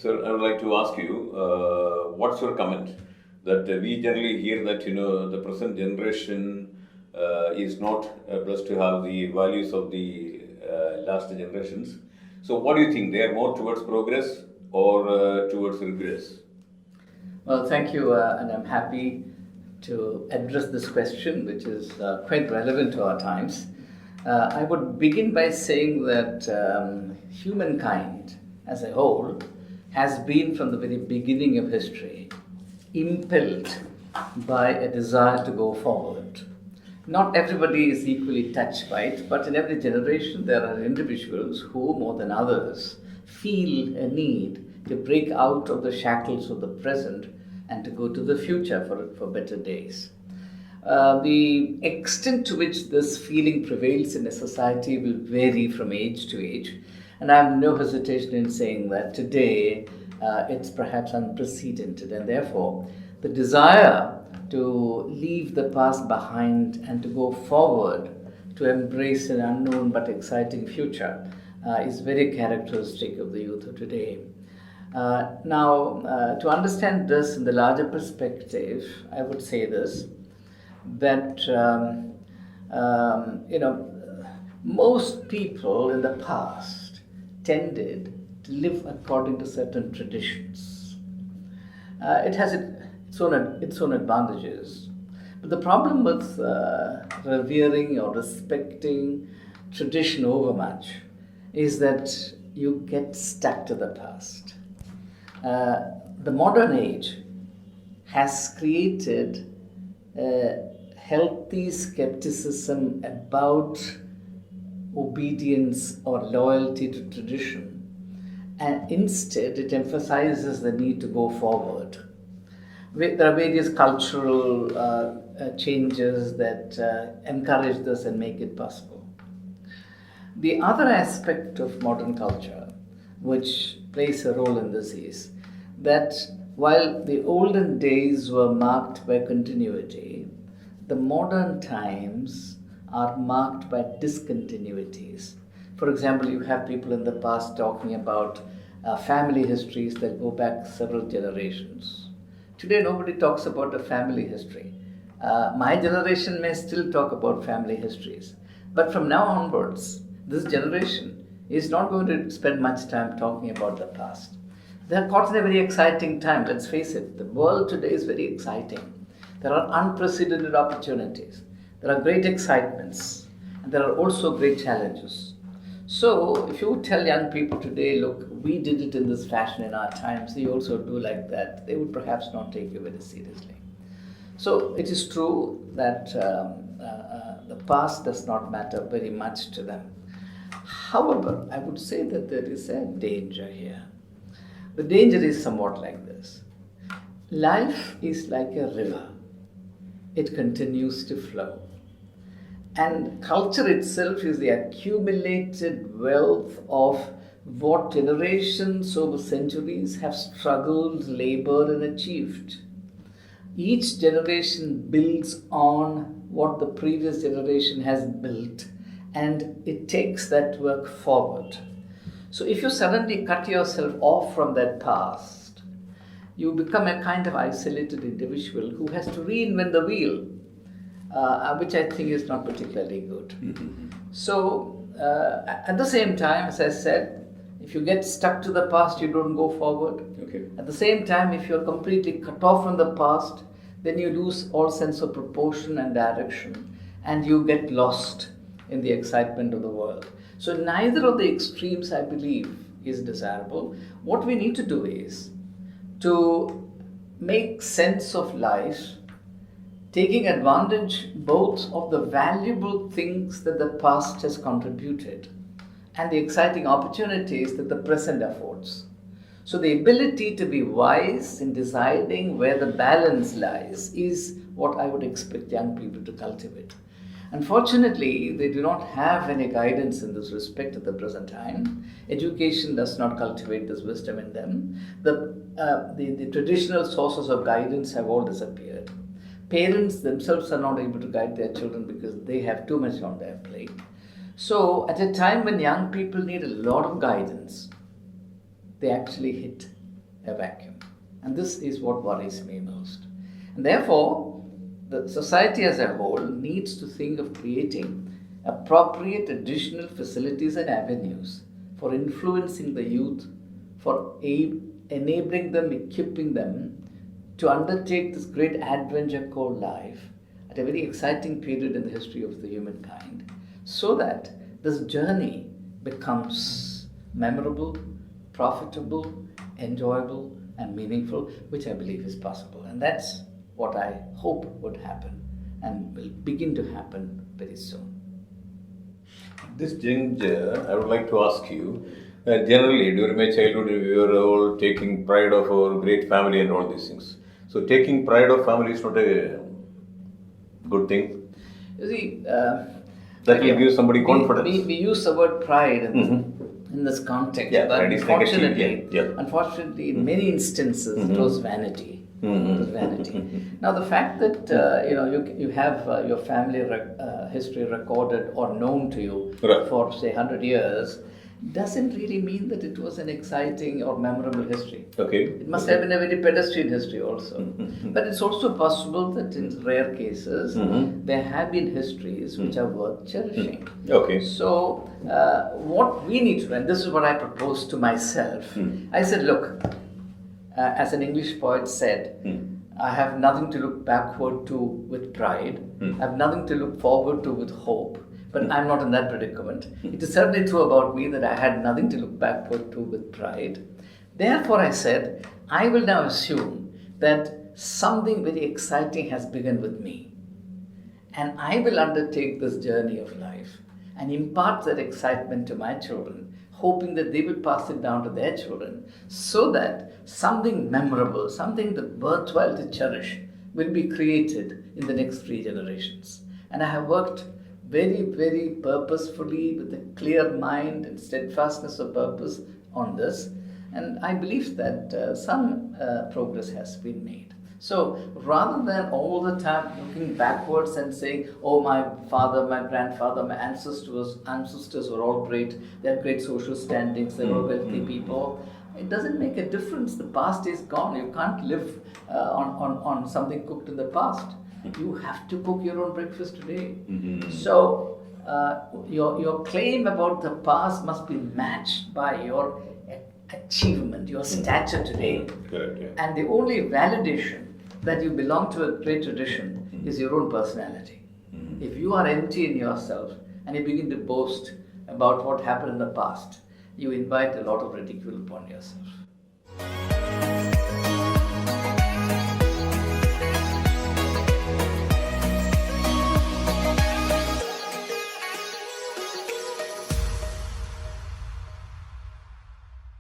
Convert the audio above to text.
Sir, I would like to ask you, what's your comment? That we generally hear that, the present generation is not blessed to have the values of the last generations. So what do you think? They are more towards progress or towards regress? Well, thank you, and I'm happy to address this question, which is quite relevant to our times. I would begin by saying that humankind as a whole has been from the very beginning of history impelled by a desire to go forward. Not everybody is equally touched by it, but in every generation there are individuals who, more than others, feel a need to break out of the shackles of the present and to go to the future for better days. The extent to which this feeling prevails in a society will vary from age to age, and I have no hesitation in saying that today it's perhaps unprecedented, and therefore the desire to leave the past behind and to go forward to embrace an unknown but exciting future is very characteristic of the youth of today. Now, to understand this in the larger perspective, I would say this, that most people in the past tended to live according to certain traditions. It has its own advantages, but the problem with revering or respecting tradition overmuch is that you get stuck to the past. The modern age has created a healthy skepticism about obedience or loyalty to tradition, and instead it emphasizes the need to go forward. There are various cultural changes that encourage this and make it possible. The other aspect of modern culture which plays a role in this is that while the olden days were marked by continuity, the modern times are marked by discontinuities. For example, you have people in the past talking about family histories that go back several generations. Today, nobody talks about a family history. My generation may still talk about family histories, but from now onwards, this generation is not going to spend much time talking about the past. They are caught in a very exciting time. Let's face it, the world today is very exciting. There are unprecedented opportunities. There are great excitements, and there are also great challenges. So, if you tell young people today, look, we did it in this fashion in our times, you also do like that, they would perhaps not take you very seriously. So, it is true that the past does not matter very much to them. However, I would say that there is a danger here. The danger is somewhat like this. Life is like a river. It continues to flow. And culture itself is the accumulated wealth of what generations over centuries have struggled, labored, and achieved. Each generation builds on what the previous generation has built, and it takes that work forward. So if you suddenly cut yourself off from that past, you become a kind of isolated individual who has to reinvent the wheel, which I think is not particularly good. So at the same time, as I said, if you get stuck to the past, you don't go forward. Okay. At the same time, if you're completely cut off from the past, then you lose all sense of proportion and direction, and you get lost in the excitement of the world. So neither of the extremes, I believe, is desirable. What we need to do is to make sense of life, taking advantage both of the valuable things that the past has contributed and the exciting opportunities that the present affords. So the ability to be wise in deciding where the balance lies is what I would expect young people to cultivate. Unfortunately, they do not have any guidance in this respect at the present time. Education does not cultivate this wisdom in them. The traditional sources of guidance have all disappeared. Parents themselves are not able to guide their children because they have too much on their plate. So at a time when young people need a lot of guidance, they actually hit a vacuum. And this is what worries me most. And therefore, the society as a whole needs to think of creating appropriate additional facilities and avenues for influencing the youth, for enabling them, equipping them to undertake this great adventure called life at a very exciting period in the history of the humankind, so that this journey becomes memorable, profitable, enjoyable, and meaningful, which I believe is possible. And that's what I hope would happen and will begin to happen very soon. This juncture, I would like to ask you, generally during my childhood we were all taking pride of our great family and all these things. So taking pride of family is not a good thing. You see, that will give somebody confidence. We use the word pride in this context, Yeah, but pride is negative, yeah. Unfortunately, in many instances, it was vanity. It was vanity. Now, the fact that you have your family history recorded or known to you Right. for say 100 years doesn't really mean that it was an exciting or memorable history. Okay. It must have been a very pedestrian history also. But it's also possible that in rare cases there have been histories which are worth cherishing. Okay. So what we need to do, and this is what I proposed to myself, I said, look, as an English poet said, I have nothing to look backward to with pride. I have nothing to look forward to with hope. But I'm not in that predicament. It is certainly true about me that I had nothing to look backward to with pride. Therefore, I said, I will now assume that something very exciting has begun with me. And I will undertake this journey of life and impart that excitement to my children, hoping that they will pass it down to their children, so that something memorable, something that worthwhile to cherish, will be created in the next 3 generations. And I have worked very, very purposefully with a clear mind and steadfastness of purpose on this. And I believe that some progress has been made. So rather than all the time looking backwards and saying, oh, my father, my grandfather, my ancestors were all great, they had great social standings, they were wealthy people, it doesn't make a difference. The past is gone. You can't live on something cooked in the past. You have to cook your own breakfast today. So your claim about the past must be matched by your achievement, your stature today. Correct, yeah. And the only validation that you belong to a great tradition is your own personality. If you are empty in yourself and you begin to boast about what happened in the past, you invite a lot of ridicule upon yourself.